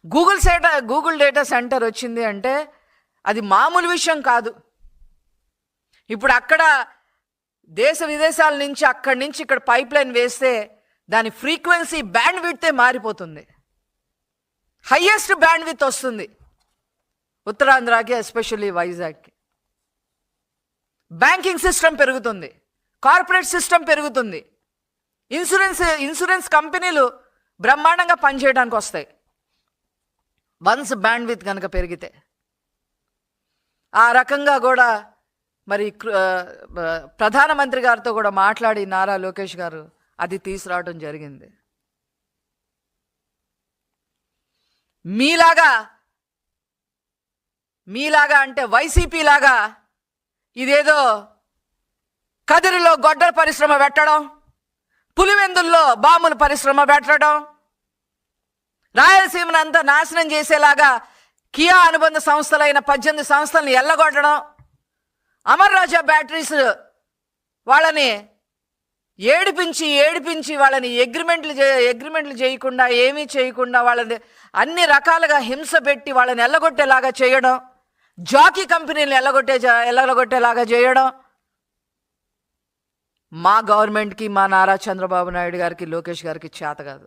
Google data centre వచ్చింది అంటే అది మామూలు విషయం కాదు. ఇప్పుడు అక్కడ దేశ విదేశాల నుంచి అక్కడి నుంచి ఇక్కడ పైప్ లైన్ వేస్తే దాని ఫ్రీక్వెన్సీ బ్యాండ్ విడ్తే మారిపోతుంది. హైయెస్ట్ బ్యాండ్ విత్ వస్తుంది ఉత్తరాంధ్రకి, ఎస్పెషల్లీ వైజాగ్కి. బ్యాంకింగ్ సిస్టమ్ పెరుగుతుంది, కార్పొరేట్ సిస్టమ్ పెరుగుతుంది, ఇన్సూరెన్స్ కంపెనీలు బ్రహ్మాండంగా పనిచేయడానికి వస్తాయి వన్స్ బ్యాండ్ విత్ కనుక పెరిగితే. ఆ రకంగా కూడా మరి ప్రధానమంత్రి గారితో కూడా మాట్లాడి నారా లోకేష్ గారు అది తీసుకురావడం జరిగింది. మీలాగా అంటే వైసీపీ లాగా ఇదేదో కదిరిలో గొడ్డల పరిశ్రమ పెట్టడం, పులివెందుల్లో బాంబుల పరిశ్రమ పెట్టడం, రాయలసీమను అంతా నాశనం చేసేలాగా కియా అనుబంధ సంస్థలైన 18 సంస్థలను ఎల్లగొట్టడం, అమర్ రాజా బ్యాటరీస్ వాళ్ళని ఏడిపించి వాళ్ళని అగ్రిమెంట్లు చేయకుండా, ఏమీ చేయకుండా వాళ్ళని అన్ని రకాలుగా హింస పెట్టి వాళ్ళని ఎల్లగొట్టేలాగా చేయడం, జాకీ కంపెనీలు ఎల్లగొట్టేలాగా చేయడం మా గవర్నమెంట్కి, మా నారా చంద్రబాబు నాయుడు గారికి, లోకేష్ గారికి చేత కాదు.